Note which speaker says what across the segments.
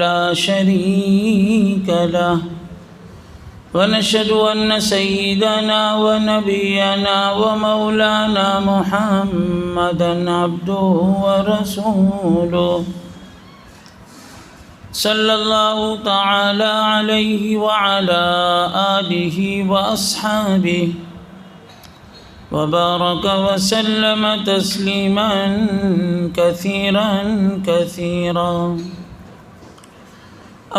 Speaker 1: لا شريك له ونشهد أن سيدنا ونبينا ومولانا محمدا عبده ورسوله صلى الله تعالى عليه وعلى آله وأصحابه وبارك وسلم تسليما كثيرا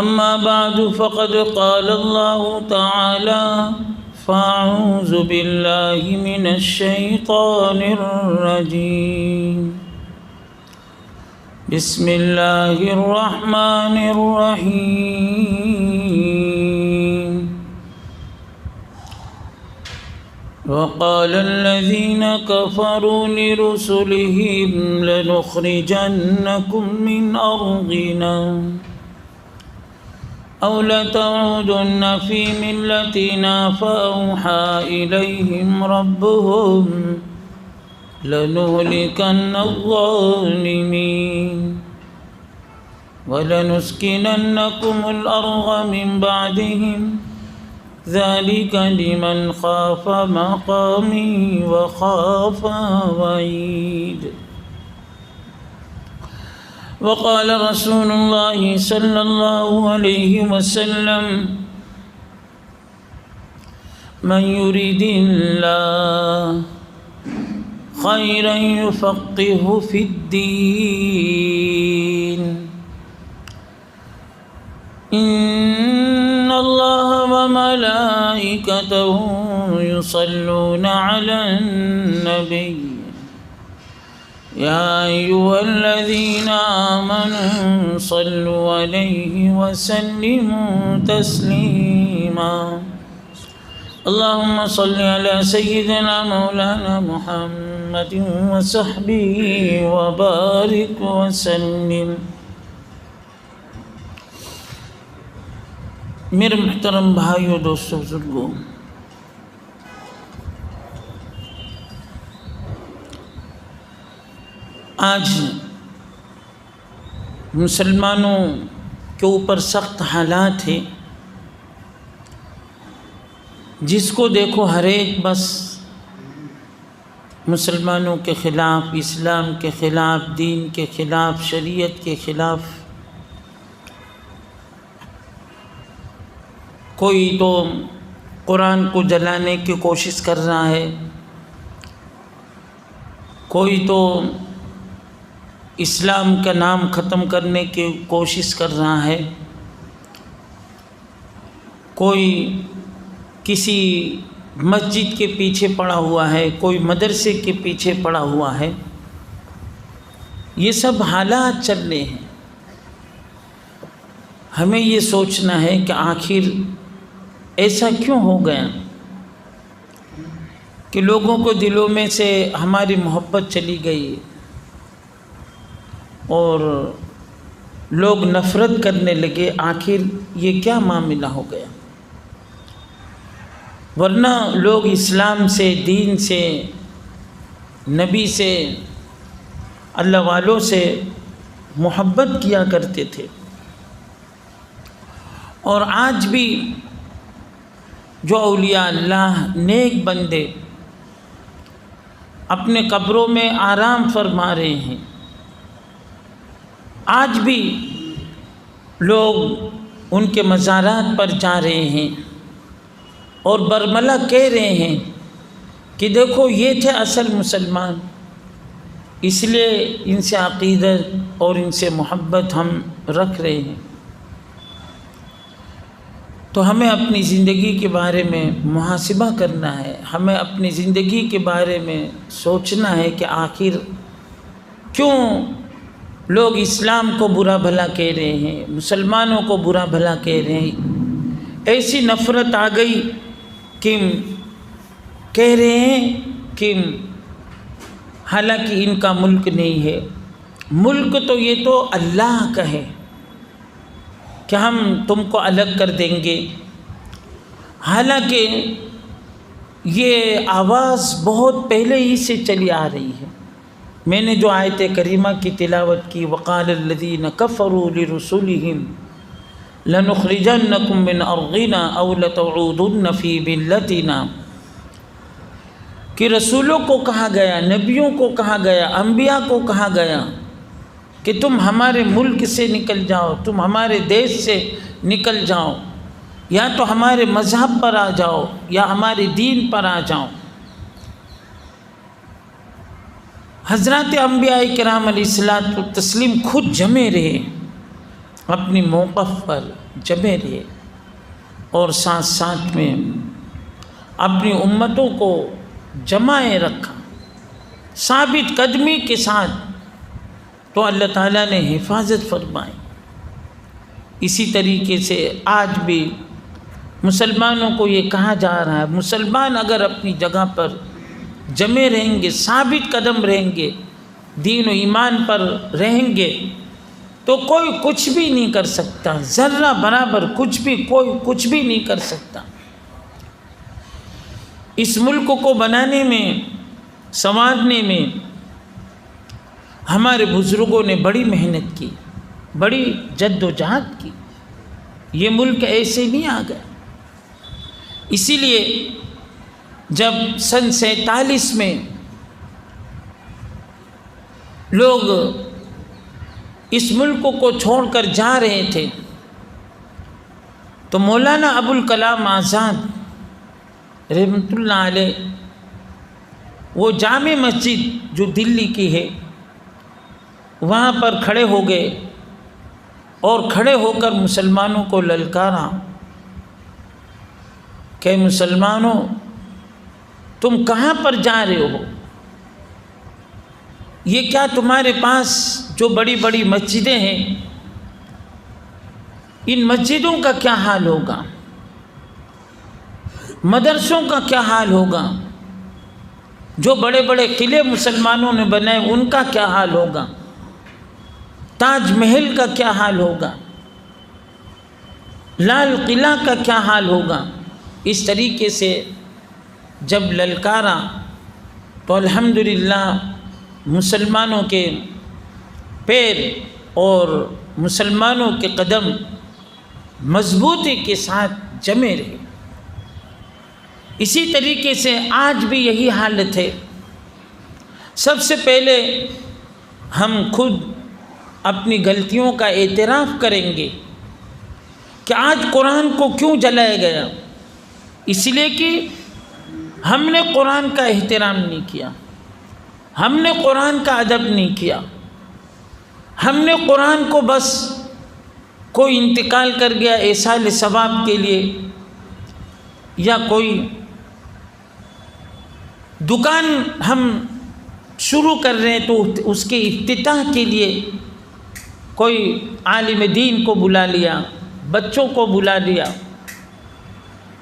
Speaker 1: أما بعد فقد قال الله تعالى فأعوذ بالله من الشيطان الرجيم بسم الله الرحمن الرحيم وقال الذين كفروا لرسلهم لنخرجنكم من أرضنا أو لتعودن في ملتنا فأوحى إليهم ربهم لنهلكن الظالمين ولنسكننكم الأرض من بعدهم ذلك لمن خاف مقامي وخاف وعيد. وقال رسول الله صلى الله عليه وسلم من يريد الله خيرا يفقهه في الدين إن الله وملائكته يصلون على النبي يا أيها الذين آمنوا صلوا عليه وسلموا تسليما اللهم صل على سيدنا مولانا محمد وصحبه وبارك وسلم. میرے محترم بھائیوں، دوستوں، بزرگوں، آج مسلمانوں کے اوپر سخت حالات ہیں، جس کو دیکھو ہر ایک بس مسلمانوں کے خلاف، اسلام کے خلاف، دین کے خلاف، شریعت کے خلاف. کوئی تو قرآن کو جلانے کی کوشش کر رہا ہے، کوئی تو اسلام کا نام ختم کرنے کی کوشش کر رہا ہے، کوئی کسی مسجد کے پیچھے پڑا ہوا ہے، کوئی مدرسے کے پیچھے پڑا ہوا ہے. یہ سب حالات چل رہے ہیں. ہمیں یہ سوچنا ہے کہ آخر ایسا کیوں ہو گیا کہ لوگوں کو دلوں میں سے ہماری محبت چلی گئی اور لوگ نفرت کرنے لگے. آخر یہ کیا معاملہ ہو گیا؟ ورنہ لوگ اسلام سے، دین سے، نبی سے، اللہ والوں سے محبت کیا کرتے تھے. اور آج بھی جو اولیاء اللہ، نیک بندے اپنے قبروں میں آرام فرما رہے ہیں، آج بھی لوگ ان کے مزارات پر جا رہے ہیں اور برملا کہہ رہے ہیں کہ دیکھو یہ تھے اصل مسلمان، اس لیے ان سے عقیدت اور ان سے محبت ہم رکھ رہے ہیں. تو ہمیں اپنی زندگی کے بارے میں محاسبہ کرنا ہے، ہمیں اپنی زندگی کے بارے میں سوچنا ہے کہ آخر کیوں لوگ اسلام کو برا بھلا کہہ رہے ہیں، مسلمانوں کو برا بھلا کہہ رہے ہیں. ایسی نفرت آ گئی کہ کہہ رہے ہیں کہ حالانکہ ان کا ملک نہیں ہے. ملک تو یہ تو اللہ کا ہے کہ ہم تم کو الگ کر دیں گے. حالانکہ یہ آواز بہت پہلے ہی سے چلی آ رہی ہے. میں نے جو آیت کریمہ کی تلاوت کی، وقال الذین کفروا لرسلہم لنخرجنکم من ارضنا او لتعودن فی ملتنا، کہ رسولوں کو کہا گیا، نبیوں کو کہا گیا، انبیاء کو کہا گیا کہ تم ہمارے ملک سے نکل جاؤ، تم ہمارے دیش سے نکل جاؤ، یا تو ہمارے مذہب پر آ جاؤ یا ہمارے دین پر آ جاؤ۔ حضرات انبیاء کرام علیہ الصلوۃ والتسلیم خود جمے رہے، اپنی موقف پر جمے رہے، اور ساتھ ساتھ میں اپنی امتوں کو جمائے رکھا ثابت قدمی کے ساتھ، تو اللہ تعالیٰ نے حفاظت فرمائی۔ اسی طریقے سے آج بھی مسلمانوں کو یہ کہا جا رہا ہے، مسلمان اگر اپنی جگہ پر جمے رہیں گے، ثابت قدم رہیں گے، دین و ایمان پر رہیں گے، تو کوئی کچھ بھی نہیں کر سکتا، ذرہ برابر کچھ بھی، کوئی کچھ بھی نہیں کر سکتا۔ اس ملک کو بنانے میں، سنوارنے میں ہمارے بزرگوں نے بڑی محنت کی، بڑی جد و جہد کی، یہ ملک ایسے نہیں آ گیا۔ اسی لیے جب سن 47 میں لوگ اس ملک کو چھوڑ کر جا رہے تھے، تو مولانا ابوالکلام آزاد رحمۃ اللہ علیہ وہ جامع مسجد جو دلی کی ہے وہاں پر کھڑے ہو گئے، اور کھڑے ہو کر مسلمانوں کو للکارا کہ مسلمانوں تم کہاں پر جا رہے ہو؟ یہ کیا تمہارے پاس جو بڑی بڑی مسجدیں ہیں، ان مسجدوں کا کیا حال ہوگا؟ مدرسوں کا کیا حال ہوگا؟ جو بڑے بڑے قلعے مسلمانوں نے بنائے ان کا کیا حال ہوگا؟ تاج محل کا کیا حال ہوگا؟ لال قلعہ کا کیا حال ہوگا؟ اس طریقے سے جب للکارا تو الحمدللہ مسلمانوں کے پیر اور مسلمانوں کے قدم مضبوطی کے ساتھ جمے رہے۔ اسی طریقے سے آج بھی یہی حالت ہے۔ سب سے پہلے ہم خود اپنی غلطیوں کا اعتراف کریں گے کہ آج قرآن کو کیوں جلایا گیا، اس لیے کہ ہم نے قرآن کا احترام نہیں کیا، ہم نے قرآن کا ادب نہیں کیا، ہم نے قرآن کو بس کوئی انتقال کر گیا ایصال ثواب کے لیے، یا کوئی دکان ہم شروع کر رہے ہیں تو اس کے افتتاح کے لیے کوئی عالم دین کو بلا لیا، بچوں کو بلا لیا،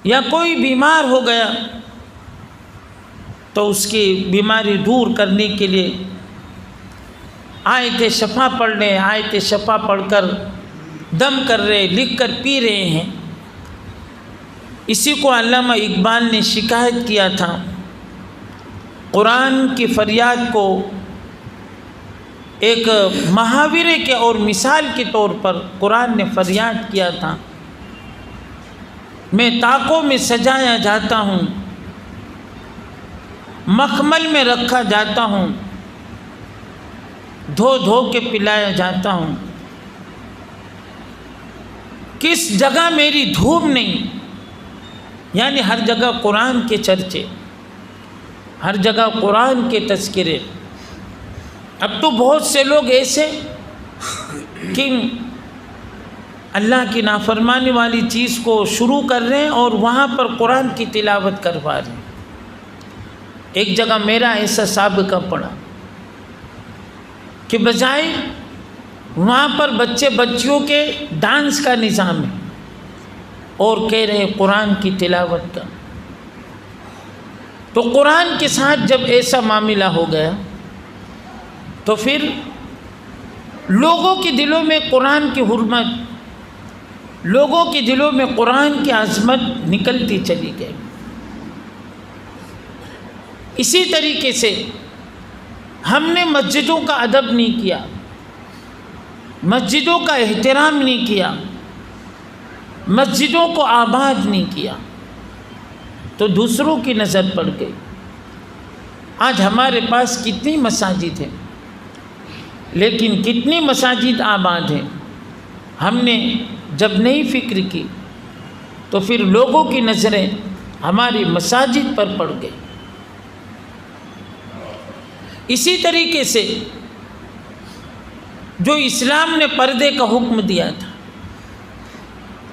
Speaker 1: یا کوئی بیمار ہو گیا تو اس کی بیماری دور کرنے کے لیے آیت شفا پڑھ رہے ہیں، آیت شفا پڑھ کر دم کر رہے، لکھ کر پی رہے ہیں۔ اسی کو علامہ اقبال نے شکایت کیا تھا، قرآن کی فریاد کو ایک محاورے کے اور مثال کے طور پر قرآن نے فریاد کیا تھا، میں طاقوں میں سجایا جاتا ہوں، مخمل میں رکھا جاتا ہوں، دھو دھو کے پلایا جاتا ہوں، کس جگہ میری دھوم نہیں، یعنی ہر جگہ قرآن کے چرچے، ہر جگہ قرآن کے تذکرے۔ اب تو بہت سے لوگ ایسے کہ اللہ کی نافرمانی والی چیز کو شروع کر رہے ہیں اور وہاں پر قرآن کی تلاوت کروا رہے ہیں۔ ایک جگہ میرا ایسا سابقہ پڑا کہ بجائے وہاں پر بچے بچیوں کے ڈانس کا نظام ہے اور کہہ رہے ہیں قرآن کی تلاوت کا۔ تو قرآن کے ساتھ جب ایسا معاملہ ہو گیا تو پھر لوگوں کے دلوں میں قرآن کی حرمت، لوگوں کے دلوں میں قرآن کی عظمت نکلتی چلی گئی۔ اسی طریقے سے ہم نے مسجدوں کا ادب نہیں کیا، مسجدوں کا احترام نہیں کیا، مسجدوں کو آباد نہیں کیا، تو دوسروں کی نظر پڑ گئی۔ آج ہمارے پاس کتنی مساجد ہیں، لیکن کتنی مساجد آباد ہیں، ہم نے جب نہیں فکر کی تو پھر لوگوں کی نظریں ہماری مساجد پر پڑ گئی۔ اسی طریقے سے جو اسلام نے پردے کا حکم دیا تھا،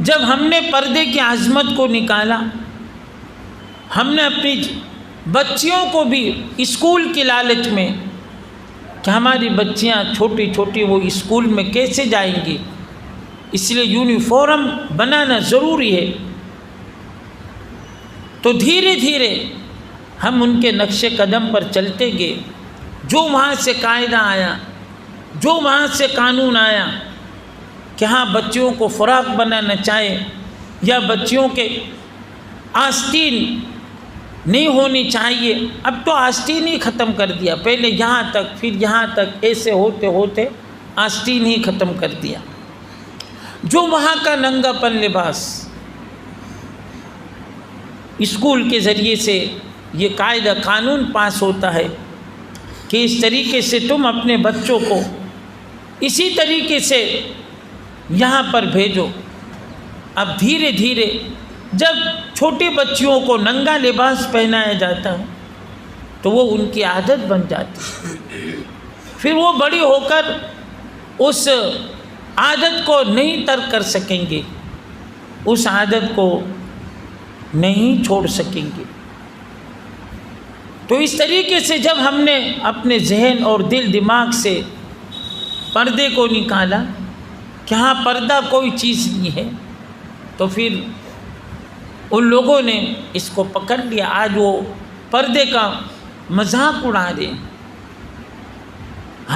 Speaker 1: جب ہم نے پردے کی عظمت کو نکالا، ہم نے اپنی بچیوں کو بھی اسکول کی لالچ میں کہ ہماری بچیاں چھوٹی چھوٹی وہ اسکول میں کیسے جائیں گی، اس لیے یونیفارم بنانا ضروری ہے، تو دھیرے دھیرے ہم ان کے نقش قدم پر چلتے گئے۔ جو وہاں سے قاعدہ آیا، جو وہاں سے قانون آیا کہ ہاں بچیوں کو فراق بنانا چاہے یا بچیوں کے آستین نہیں ہونی چاہیے، اب تو آستین ہی ختم کر دیا، پہلے یہاں تک پھر یہاں تک، ایسے ہوتے ہوتے آستین ہی ختم کر دیا۔ جو وہاں کا ننگا پن لباس، اسکول کے ذریعے سے یہ قاعدہ قانون پاس ہوتا ہے کہ اس طریقے سے تم اپنے بچوں کو اسی طریقے سے یہاں پر بھیجو۔ اب دھیرے دھیرے جب چھوٹی بچیوں کو ننگا لباس پہنایا جاتا ہے تو وہ ان کی عادت بن جاتی ہے، پھر وہ بڑی ہو کر اس عادت کو نہیں ترک کر سکیں گے، اس عادت کو نہیں چھوڑ سکیں گے۔ تو اس طریقے سے جب ہم نے اپنے ذہن اور دل دماغ سے پردے کو نکالا کہ ہاں پردہ کوئی چیز نہیں ہے، تو پھر ان لوگوں نے اس کو پکڑ لیا۔ آج وہ پردے کا مذاق اڑا رہے،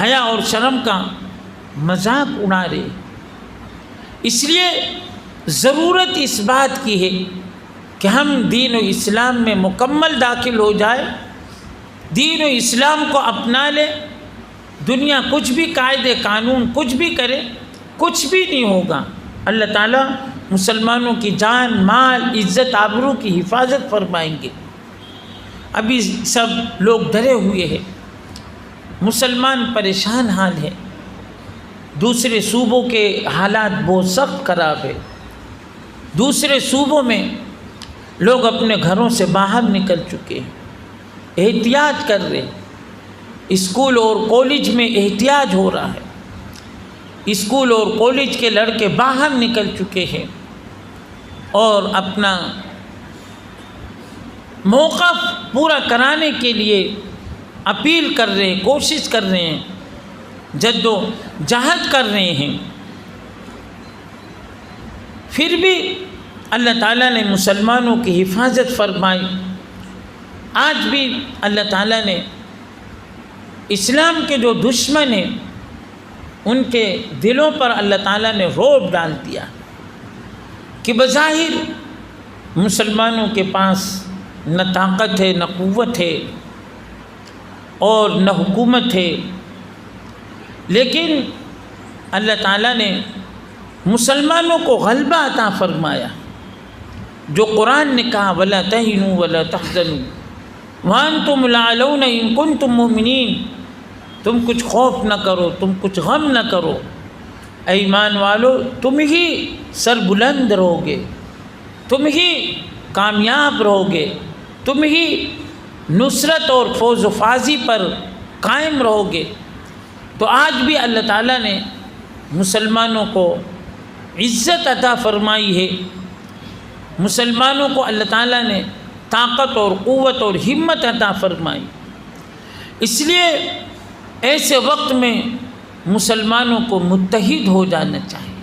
Speaker 1: حیا اور شرم کا مذاق اڑا رہے۔ اس لیے ضرورت اس بات کی ہے کہ ہم دین و اسلام میں مکمل داخل ہو جائے، دین و اسلام کو اپنا لے۔ دنیا کچھ بھی قاعدے قانون کچھ بھی کرے، کچھ بھی نہیں ہوگا۔ اللہ تعالیٰ مسلمانوں کی جان، مال، عزت، آبرو کی حفاظت فرمائیں گے۔ ابھی سب لوگ ڈرے ہوئے ہیں، مسلمان پریشان حال ہے، دوسرے صوبوں کے حالات بہت سخت خراب ہے، دوسرے صوبوں میں لوگ اپنے گھروں سے باہر نکل چکے ہیں، احتیاط کر رہے، اسکول اور کالج میں احتیاط ہو رہا ہے، اسکول اور کالج کے لڑکے باہر نکل چکے ہیں اور اپنا موقف پورا کرانے کے لیے اپیل کر رہے ہیں، کوشش کر رہے ہیں، جد و جہد کر رہے ہیں۔ پھر بھی اللہ تعالیٰ نے مسلمانوں کی حفاظت فرمائی۔ آج بھی اللہ تعالیٰ نے اسلام کے جو دشمن ہیں ان کے دلوں پر اللہ تعالیٰ نے رعب ڈال دیا کہ بظاہر مسلمانوں کے پاس نہ طاقت ہے، نہ قوت ہے اور نہ حکومت ہے، لیکن اللہ تعالیٰ نے مسلمانوں کو غلبہ عطا فرمایا۔ جو قرآن نے کہا وَلَا تَهِنُوا وَلَا تَحْزَنُوا وَأَنْتُمُ الْأَعْلَوْنَ إِن كُنتُم مُؤْمِنِينَ، تم کچھ خوف نہ کرو، تم کچھ غم نہ کرو، اے ایمان والو تم ہی سر بلند رہو گے، تم ہی کامیاب رہو گے، تم ہی نصرت اور فوز و فازی پر قائم رہو گے۔ تو آج بھی اللہ تعالیٰ نے مسلمانوں کو عزت عطا فرمائی ہے، مسلمانوں کو اللہ تعالیٰ نے طاقت اور قوت اور ہمت عطا فرمائی۔ اس لیے ایسے وقت میں مسلمانوں کو متحد ہو جانا چاہیے۔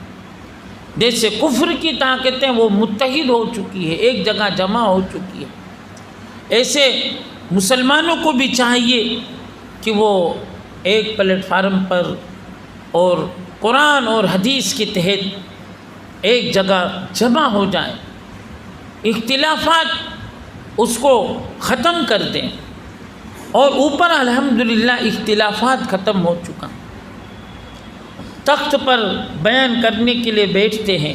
Speaker 1: جیسے کفر کی طاقتیں وہ متحد ہو چکی ہے، ایک جگہ جمع ہو چکی ہے، ایسے مسلمانوں کو بھی چاہیے کہ وہ ایک پلیٹ فارم پر اور قرآن اور حدیث کے تحت ایک جگہ جمع ہو جائیں، اختلافات اس کو ختم کر دیں، اور اوپر الحمدللہ اختلافات ختم ہو چکا، تخت پر بیان کرنے کے لیے بیٹھتے ہیں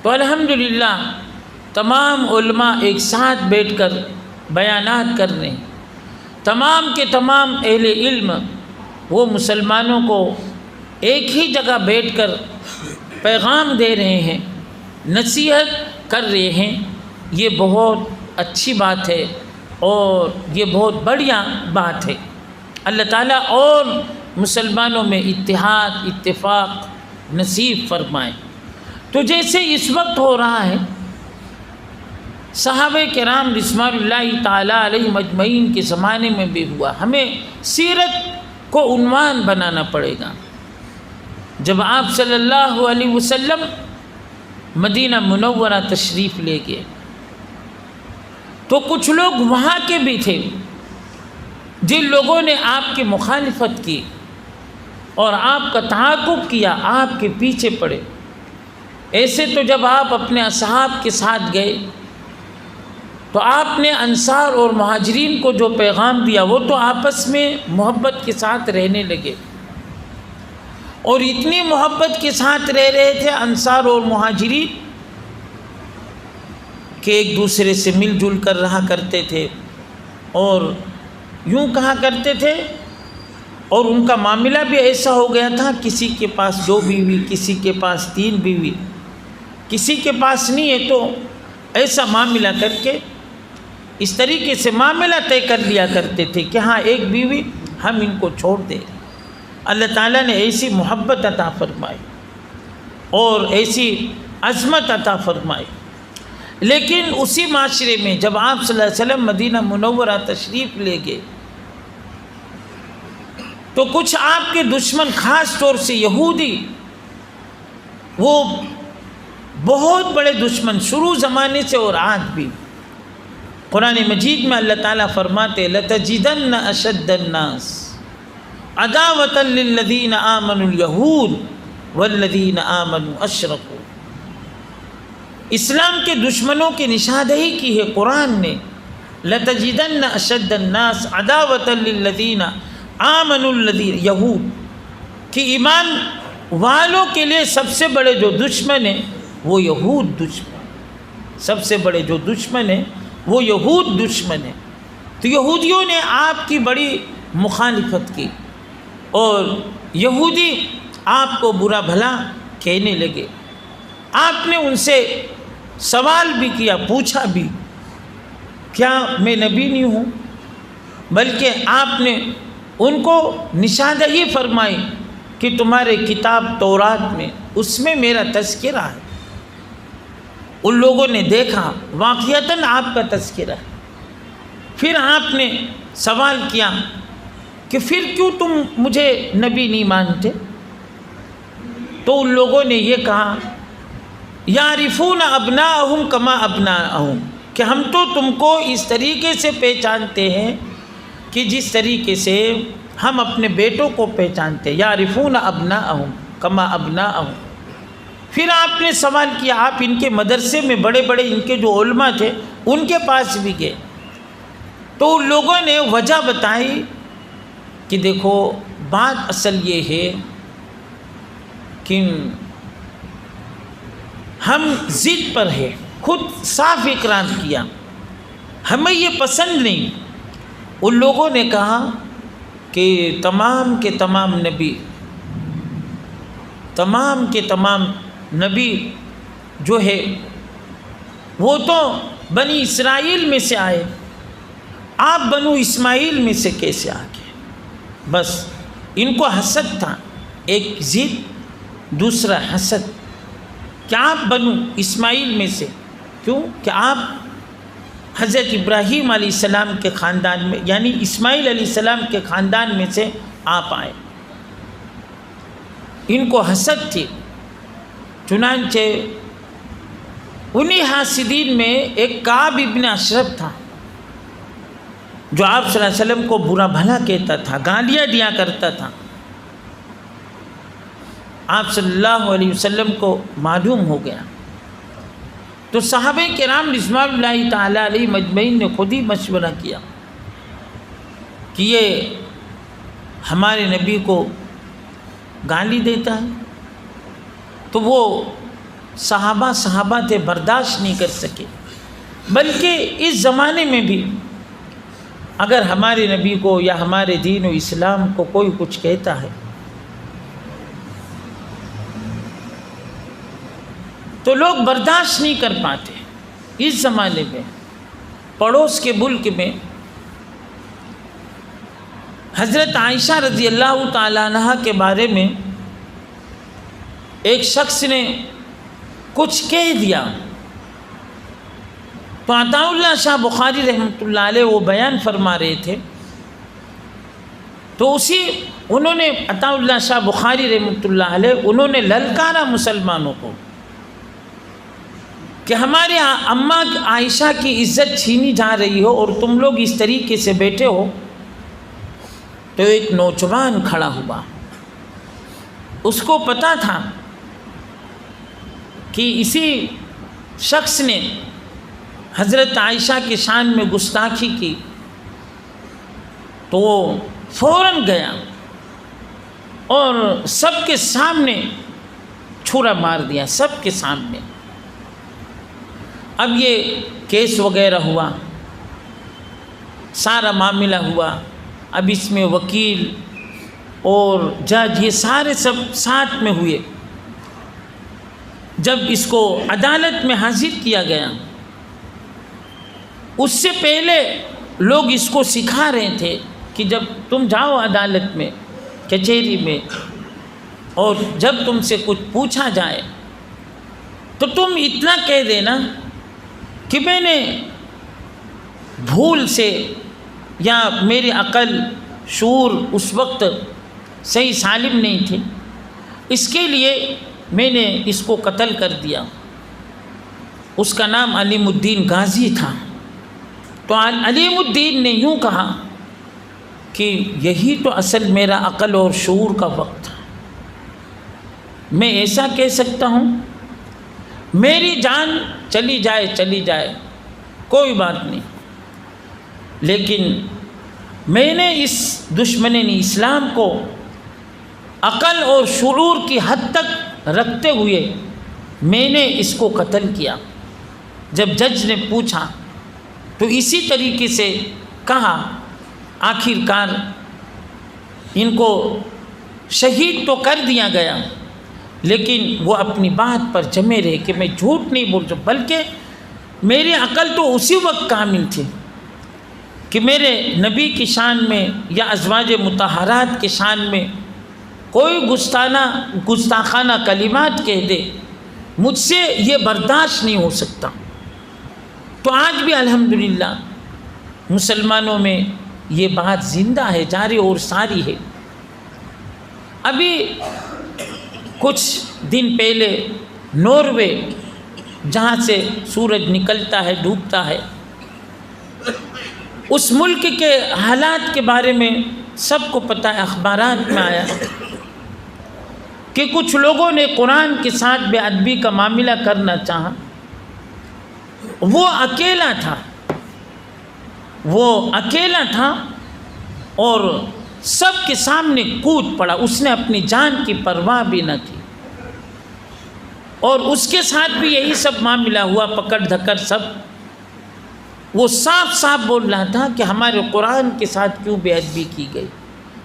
Speaker 1: تو الحمدللہ تمام علماء ایک ساتھ بیٹھ کر بیانات کر رہے ہیں، تمام کے تمام اہل علم وہ مسلمانوں کو ایک ہی جگہ بیٹھ کر پیغام دے رہے ہیں، نصیحت کر رہے ہیں۔ یہ بہت اچھی بات ہے اور یہ بہت بڑھیا بات ہے۔ اللہ تعالیٰ اور مسلمانوں میں اتحاد اتفاق نصیب فرمائے۔ تو جیسے اس وقت ہو رہا ہے، صحابہ کرام رضوان اللہ تعالیٰ علیہم اجمعین کے زمانے میں بھی ہوا۔ ہمیں سیرت کو عنوان بنانا پڑے گا۔ جب آپ صلی اللہ علیہ وسلم مدینہ منورہ تشریف لے گئے تو کچھ لوگ وہاں کے بھی تھے جن لوگوں نے آپ کی مخالفت کی اور آپ کا تعاقب کیا، آپ کے پیچھے پڑے۔ ایسے تو جب آپ اپنے اصحاب کے ساتھ گئے تو آپ نے انصار اور مہاجرین کو جو پیغام دیا وہ تو آپس میں محبت کے ساتھ رہنے لگے، اور اتنی محبت کے ساتھ رہ رہے تھے انصار اور مہاجرین کہ ایک دوسرے سے مل جل کر رہا کرتے تھے اور یوں کہا کرتے تھے، اور ان کا معاملہ بھی ایسا ہو گیا تھا، کسی کے پاس 2 بیوی، کسی کے پاس 3 بیوی، کسی کے پاس نہیں ہے، تو ایسا معاملہ کر کے اس طریقے سے معاملہ طے کر لیا کرتے تھے کہ ہاں 1 بیوی ہم ان کو چھوڑ دیں۔ اللہ تعالیٰ نے ایسی محبت عطا فرمائی اور ایسی عظمت عطا فرمائی۔ لیکن اسی معاشرے میں جب آپ صلی اللہ علیہ وسلم مدینہ منورہ تشریف لے گئے تو کچھ آپ کے دشمن، خاص طور سے یہودی، وہ بہت بڑے دشمن شروع زمانے سے اور آج بھی، قرآن مجید میں اللہ تعالیٰ فرماتے لَتَجِدَنَّ أَشَدَّ النَّاسِ عَدَاوَةً لِلَّذِينَ آمَنُوا الْيَهُودَ وَالَّذِينَ آمَنُوا أَشْرَكُوا۔ اسلام کے دشمنوں کی نشاندہی کی ہے قرآن نے، لَتَجِدَنَّ أَشَدَّ النَّاسِ عَدَاوَةً لِلَّذِينَ آمَنُوا الَّذِينَ کہ ایمان والوں کے لیے سب سے بڑے جو دشمن ہیں وہ یہود دشمن، سب سے بڑے جو دشمن ہیں وہ یہود دشمن ہیں۔ تو یہودیوں نے آپ کی بڑی مخالفت کی اور یہودی آپ کو برا بھلا کہنے لگے۔ آپ نے ان سے سوال بھی کیا، پوچھا بھی، کیا میں نبی نہیں ہوں؟ بلکہ آپ نے ان کو نشاندہی فرمائی کہ تمہارے کتاب تورات میں اس میں میرا تذکرہ ہے۔ ان لوگوں نے دیکھا واقعتاً آپ کا تذکرہ ہے۔ پھر آپ نے سوال کیا کہ پھر کیوں تم مجھے نبی نہیں مانتے؟ تو ان لوگوں نے یہ کہا یعرفون ابناءہم کما ابناءہم کہ ہم تو تم کو اس طریقے سے پہچانتے ہیں کہ جس طریقے سے ہم اپنے بیٹوں کو پہچانتے ہیں، یعرفون ابناءہم کما ابناءہم۔ پھر آپ نے سوال کیا، آپ ان کے مدرسے میں بڑے بڑے ان کے جو علماء تھے ان کے پاس بھی گئے تو ان لوگوں نے وجہ بتائی کہ دیکھو بات اصل یہ ہے کہ ہم ضد پر ہے، خود صاف اقرار کیا، ہمیں یہ پسند نہیں۔ ان لوگوں نے کہا کہ تمام کے تمام نبی جو ہے وہ تو بنی اسرائیل میں سے آئے، آپ بنو اسماعیل میں سے کیسے آ گئے؟ بس ان کو حسد تھا، ایک ضد دوسرا حسد کہ آپ بنو اسماعیل میں سے، کیوں کہ آپ حضرت ابراہیم علیہ السلام کے خاندان میں یعنی اسماعیل علیہ السلام کے خاندان میں سے آپ آئے۔ ان کو حسد تھی، چنانچہ انہی حاسدین میں ایک کعب ابن اشرف تھا جو آپ صلی اللہ علیہ وسلم کو برا بھلا کہتا تھا، گالیاں دیا کرتا تھا۔ آپ صلی اللہ علیہ وسلم کو معلوم ہو گیا تو صحابہ کرام رضوان اللہ تعالیٰ علیہ مجمعین نے خود ہی مشورہ کیا کہ یہ ہمارے نبی کو گالی دیتا ہے، تو وہ صحابہ تھے، برداشت نہیں کر سکے۔ بلکہ اس زمانے میں بھی اگر ہمارے نبی کو یا ہمارے دین و اسلام کو کوئی کچھ کہتا ہے تو لوگ برداشت نہیں کر پاتے۔ اس زمانے میں پڑوس کے ملک میں حضرت عائشہ رضی اللہ تعالیٰ عنہ کے بارے میں ایک شخص نے کچھ کہہ دیا، تو عطاء اللہ شاہ بخاری رحمۃ اللہ علیہ وہ بیان فرما رہے تھے، تو انہوں نے عطاء اللہ شاہ بخاری رحمۃ اللہ علیہ انہوں نے للکارا مسلمانوں کو کہ ہمارے اماں عائشہ کی عزت چھینی جا رہی ہو اور تم لوگ اس طریقے سے بیٹھے ہو۔ تو ایک نوجوان کھڑا ہوا، اس کو پتہ تھا کہ اسی شخص نے حضرت عائشہ کی شان میں گستاخی کی، تو وہ فوراً گیا اور سب کے سامنے چھرا مار دیا، سب کے سامنے۔ اب یہ کیس وغیرہ ہوا، سارا معاملہ ہوا، اب اس میں وکیل اور جج یہ سارے سب ساتھ میں ہوئے۔ جب اس کو عدالت میں حاضر کیا گیا، اس سے پہلے لوگ اس کو سکھا رہے تھے کہ جب تم جاؤ عدالت میں، کچہری میں، اور جب تم سے کچھ پوچھا جائے تو تم اتنا کہہ دینا کہ میں نے بھول سے یا میری عقل شعور اس وقت صحیح سالم نہیں تھی، اس کے لیے میں نے اس کو قتل کر دیا۔ اس کا نام علیم الدین غازی تھا۔ تو علیم الدین نے یوں کہا کہ یہی تو اصل میرا عقل اور شعور کا وقت تھا، میں ایسا کہہ سکتا ہوں، میری جان چلی جائے کوئی بات نہیں، لیکن میں نے اس دشمن اسلام کو عقل اور شعور کی حد تک رکھتے ہوئے میں نے اس کو قتل کیا۔ جب جج نے پوچھا تو اسی طریقے سے کہا، آخر کار ان کو شہید تو کر دیا گیا، لیکن وہ اپنی بات پر جمے رہے کہ میں جھوٹ نہیں بول رہا، بلکہ میری عقل تو اسی وقت کامل تھی کہ میرے نبی کی شان میں یا ازواج مطہرات کی شان میں کوئی گستاخانہ کلمات کہہ دے، مجھ سے یہ برداشت نہیں ہو سکتا۔ تو آج بھی الحمدللہ مسلمانوں میں یہ بات زندہ ہے، جاری اور ساری ہے۔ ابھی کچھ دن پہلے ناروے، جہاں سے سورج نکلتا ہے ڈوبتا ہے، اس ملک کے حالات کے بارے میں سب کو پتہ ہے، اخبارات میں آیا کہ کچھ لوگوں نے قرآن کے ساتھ بے ادبی کا معاملہ کرنا چاہا۔ وہ اکیلا تھا اور سب کے سامنے کود پڑا، اس نے اپنی جان کی پرواہ بھی نہ کی، اور اس کے ساتھ بھی یہی سب معاملہ ہوا، پکڑ دھکڑ سب۔ وہ صاف بول رہا تھا کہ ہمارے قرآن کے ساتھ کیوں بے ادبی کی گئی،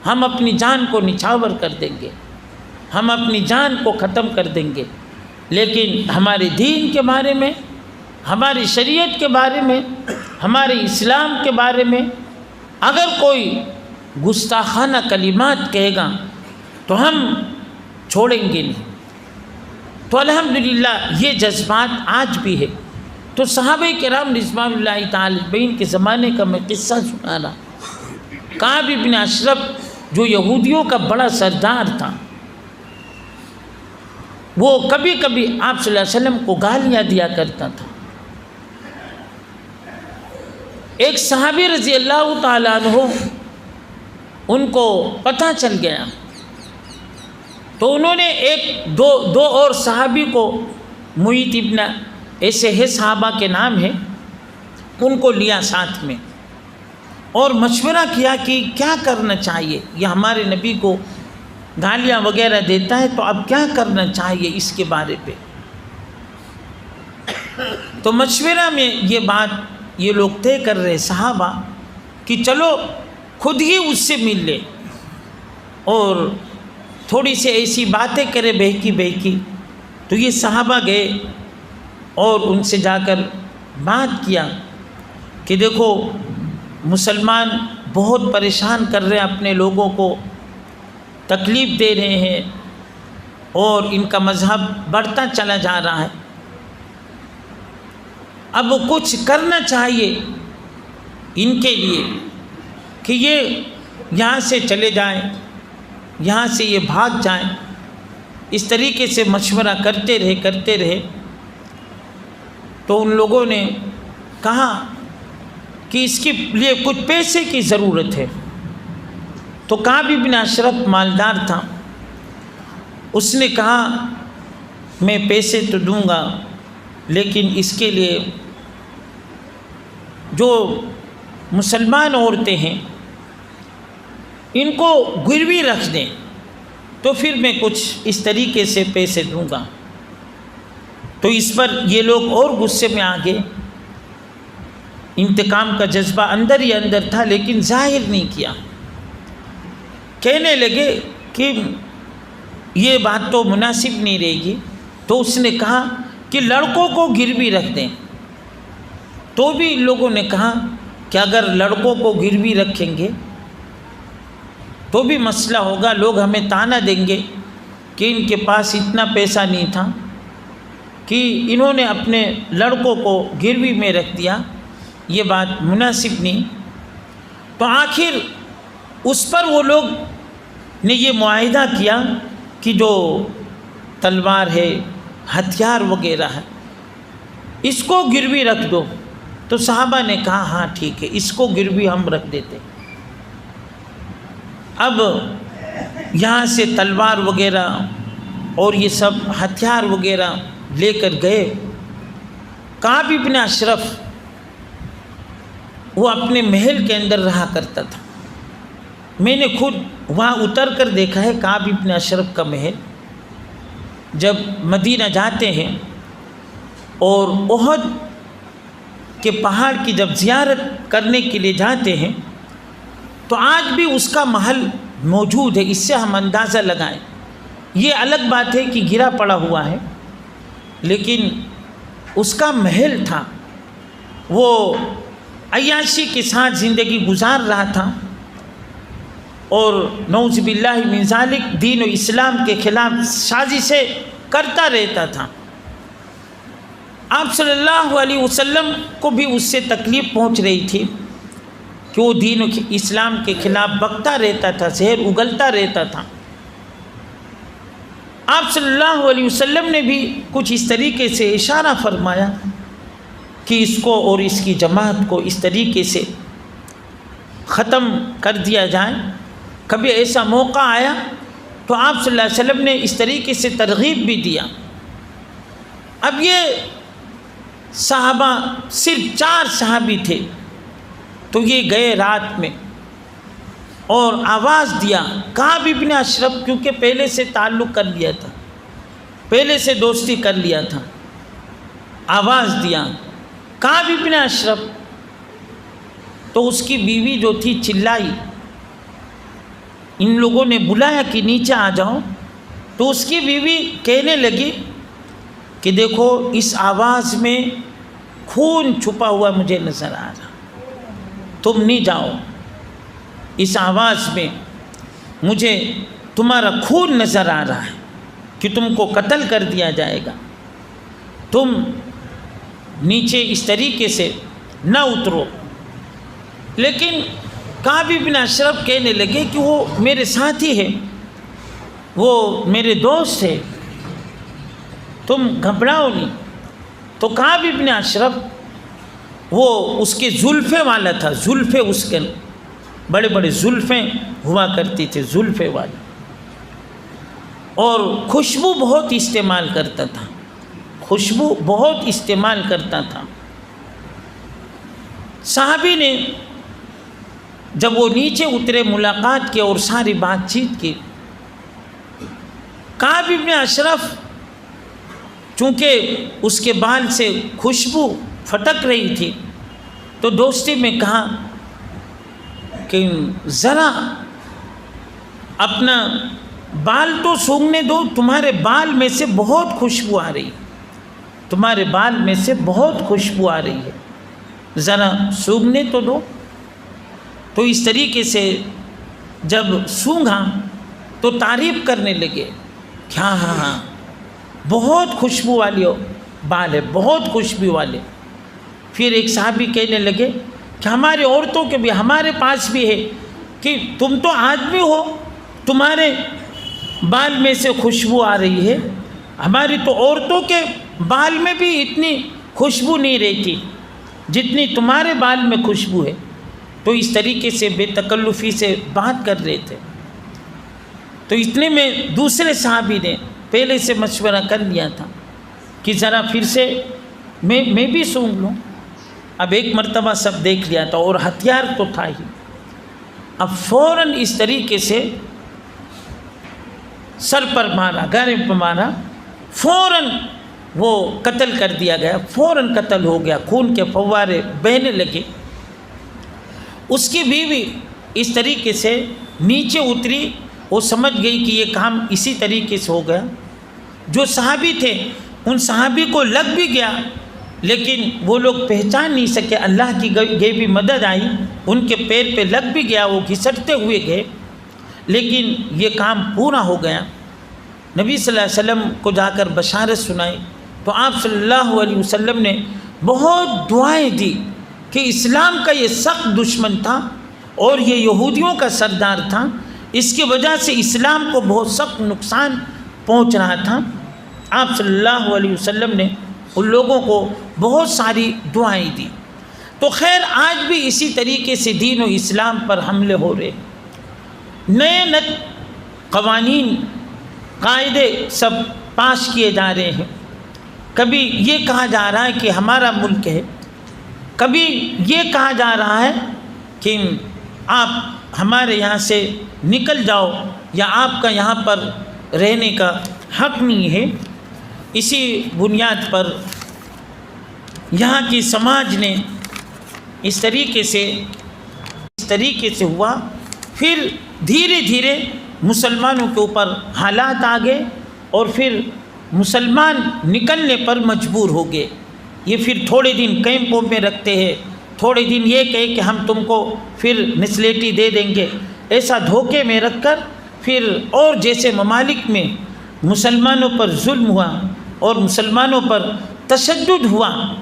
Speaker 1: ہم اپنی جان کو نچھاور کر دیں گے، ہم اپنی جان کو ختم کر دیں گے، لیکن ہمارے دین کے بارے میں، ہماری شریعت کے بارے میں، ہمارے اسلام کے بارے میں اگر کوئی گستاخانہ کلمات کہے گا تو ہم چھوڑیں گے نہیں۔ تو الحمدللہ یہ جذبات آج بھی ہے۔ تو صحابہ کرام رضوان اللہ تعالی اجمعین کے زمانے کا میں قصہ سنا رہا، کعب بن اشرف جو یہودیوں کا بڑا سردار تھا، وہ کبھی کبھی آپ صلی اللہ علیہ وسلم کو گالیاں دیا کرتا تھا۔ ایک صحابی رضی اللہ تعالیٰ عنہ ان کو پتہ چل گیا، تو انہوں نے دو اور صحابی کو، معیط ابن، ایسے ہے صحابہ کے نام ہیں، ان کو لیا ساتھ میں، اور مشورہ کیا کہ کیا کرنا چاہیے، یہ ہمارے نبی کو گالیاں وغیرہ دیتا ہے تو اب کیا کرنا چاہیے اس کے بارے پہ۔ تو مشورہ میں یہ بات یہ لوگ طے کر رہے صحابہ کہ چلو خود ہی اس سے مل لے اور تھوڑی سی ایسی باتیں کرے بہکی بہکی۔ تو یہ صحابہ گئے اور ان سے جا کر بات کیا کہ دیکھو مسلمان بہت پریشان کر رہے ہیں، اپنے لوگوں کو تکلیف دے رہے ہیں اور ان کا مذہب بڑھتا چلا جا رہا ہے، اب کچھ کرنا چاہیے ان کے لیے کہ یہ یہاں سے چلے جائیں، یہاں سے یہ بھاگ جائیں۔ اس طریقے سے مشورہ کرتے رہے تو ان لوگوں نے کہا کہ اس کے لیے کچھ پیسے کی ضرورت ہے۔ تو کعب بن اشرف مالدار تھا، اس نے کہا میں پیسے تو دوں گا لیکن اس کے لیے جو مسلمان عورتیں ہیں ان کو گروی رکھ دیں تو پھر میں کچھ اس طریقے سے پیسے دوں گا۔ تو اس پر یہ لوگ اور غصے میں آ گئے، انتقام کا جذبہ اندر ہی اندر تھا لیکن ظاہر نہیں کیا، کہنے لگے کہ یہ بات تو مناسب نہیں رہے گی۔ تو اس نے کہا کہ لڑکوں کو گروی رکھ دیں، تو بھی لوگوں نے کہا کہ اگر لڑکوں کو گروی رکھیں گے تو بھی مسئلہ ہوگا، لوگ ہمیں طعنہ دیں گے کہ ان کے پاس اتنا پیسہ نہیں تھا کہ انہوں نے اپنے لڑکوں کو گروی میں رکھ دیا، یہ بات مناسب نہیں۔ تو آخر اس پر وہ لوگ نے یہ معاہدہ کیا کہ جو تلوار ہے، ہتھیار وغیرہ ہے، اس کو گروی رکھ دو۔ تو صحابہ نے کہا ہاں ٹھیک ہے، اس کو گروی ہم رکھ دیتے۔ اب یہاں سے تلوار وغیرہ اور یہ سب ہتھیار وغیرہ لے کر گئے۔ کعب بن اشرف وہ اپنے محل کے اندر رہا کرتا تھا، میں نے خود وہاں اتر کر دیکھا ہے کعب بن اشرف کا محل۔ جب مدینہ جاتے ہیں اور احد کے پہاڑ کی جب زیارت کرنے کے لیے جاتے ہیں تو آج بھی اس کا محل موجود ہے، اس سے ہم اندازہ لگائیں۔ یہ الگ بات ہے کہ گرا پڑا ہوا ہے، لیکن اس کا محل تھا، وہ عیاشی کے ساتھ زندگی گزار رہا تھا اور نعوذ باللہ من ذالک دین و اسلام کے خلاف سازشیں کرتا رہتا تھا۔ آپ صلی اللہ علیہ وسلم کو بھی اس سے تکلیف پہنچ رہی تھی کہ وہ دین و اسلام کے خلاف بکتا رہتا تھا، زہر اگلتا رہتا تھا۔ آپ صلی اللہ علیہ وسلم نے بھی کچھ اس طریقے سے اشارہ فرمایا کہ اس کو اور اس کی جماعت کو اس طریقے سے ختم کر دیا جائے۔ کبھی ایسا موقع آیا تو آپ صلی اللہ علیہ وسلم نے اس طریقے سے ترغیب بھی دیا۔ اب یہ صحابہ صرف 4 صحابی تھے، تو یہ گئے رات میں اور آواز دیا۔ کعب بن اشرف کیونکہ پہلے سے تعلق کر لیا تھا، پہلے سے دوستی کر لیا تھا، آواز دیا کعب بن اشرف، تو اس کی بیوی جو تھی چلائی، ان لوگوں نے بلایا کہ نیچے آ جاؤ، تو اس کی بیوی کہنے لگی کہ دیکھو اس آواز میں خون چھپا ہوا مجھے نظر آ رہا، تم نہیں جاؤ، اس آواز میں مجھے تمہارا خون نظر آ رہا ہے کہ تم کو قتل کر دیا جائے گا، تم نیچے اس طریقے سے نہ اترو۔ لیکن کعب بن اشرف کہنے لگے کہ وہ میرے ساتھی ہے، وہ میرے دوست ہے، تم گھبراؤ نہیں۔ تو کعب بن اشرف وہ اس کے زلفیں والا تھا، زلفیں اس کے بڑے بڑے زلفیں ہوا کرتی تھی، زلفیں والی، اور خوشبو بہت استعمال کرتا تھا، خوشبو بہت استعمال کرتا تھا۔ صحابی نے جب وہ نیچے اترے ملاقات کی اور ساری بات چیت کی، کعب ابن اشرف چونکہ اس کے بال سے خوشبو پھٹک رہی تھی تو دوستی میں کہا کہ ذرا اپنا بال تو سونگھنے دو، تمہارے بال میں سے بہت خوشبو آ رہی ہے، تمہارے بال میں سے بہت خوشبو آ رہی ہے، ذرا سونگھنے تو دو۔ تو اس طریقے سے جب سونگھا تو تعریف کرنے لگے کہ ہاں بہت خوشبو والی بال ہے، بہت خوشبو والے۔ پھر ایک صحابی کہنے لگے کہ ہماری عورتوں کے بھی، ہمارے پاس بھی ہے کہ تم تو آدمی ہو، تمہارے بال میں سے خوشبو آ رہی ہے، ہماری تو عورتوں کے بال میں بھی اتنی خوشبو نہیں رہتی جتنی تمہارے بال میں خوشبو ہے۔ تو اس طریقے سے بے تکلفی سے بات کر رہے تھے۔ تو اتنے میں دوسرے صحابی نے پہلے سے مشورہ کر لیا تھا کہ ذرا پھر سے میں بھی سونگھ لوں۔ اب ایک مرتبہ سب دیکھ لیا تھا اور ہتھیار تو تھا ہی، اب فوراً اس طریقے سے سر پر مارا، گارے پر مارا، فوراً وہ قتل کر دیا گیا، فوراً قتل ہو گیا، خون کے فوارے بہنے لگے۔ اس کی بیوی اس طریقے سے نیچے اتری، وہ سمجھ گئی کہ یہ کام اسی طریقے سے ہو گیا۔ جو صحابی تھے ان صحابی کو لگ بھی گیا لیکن وہ لوگ پہچان نہیں سکے، اللہ کی غیبی مدد آئی، ان کے پیر پہ لگ بھی گیا، وہ گھسٹتے ہوئے گئے، لیکن یہ کام پورا ہو گیا۔ نبی صلی اللہ علیہ وسلم کو جا کر بشارت سنائی تو آپ صلی اللہ علیہ وسلم نے بہت دعائیں دی کہ اسلام کا یہ سخت دشمن تھا اور یہ یہودیوں کا سردار تھا، اس کی وجہ سے اسلام کو بہت سخت نقصان پہنچ رہا تھا۔ آپ صلی اللہ علیہ وسلم نے ان لوگوں کو بہت ساری دعائیں دی۔ تو خیر آج بھی اسی طریقے سے دین و اسلام پر حملے ہو رہے، نئے قوانین قاعدے سب پاس کیے جا رہے ہیں۔ کبھی یہ کہا جا رہا ہے کہ ہمارا ملک ہے، کبھی یہ کہا جا رہا ہے کہ آپ ہمارے یہاں سے نکل جاؤ یا آپ کا یہاں پر رہنے کا حق نہیں ہے۔ اسی بنیاد پر یہاں کی سماج نے اس طریقے سے ہوا، پھر دھیرے دھیرے مسلمانوں کے اوپر حالات آ گئے اور پھر مسلمان نکلنے پر مجبور ہو گئے۔ یہ پھر تھوڑے دن کیمپوں میں رکھتے ہیں، تھوڑے دن یہ کہے کہ ہم تم کو پھر نسلیٹی دے دیں گے، ایسا دھوکے میں رکھ کر پھر اور جیسے ممالک میں مسلمانوں پر ظلم ہوا اور مسلمانوں پر تشدد ہوا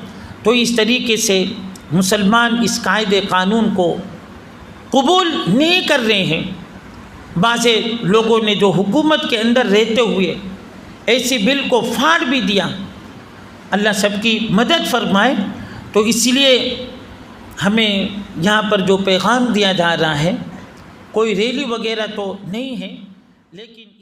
Speaker 1: تو اس طریقے سے مسلمان اس قاعدے قانون کو قبول نہیں کر رہے ہیں۔ بعض لوگوں نے جو حکومت کے اندر رہتے ہوئے ایسی بل کو پھاڑ بھی دیا، اللہ سب کی مدد فرمائے۔ تو اس لیے ہمیں یہاں پر جو پیغام دیا جا رہا ہے، کوئی ریلی وغیرہ تو نہیں ہے، لیکن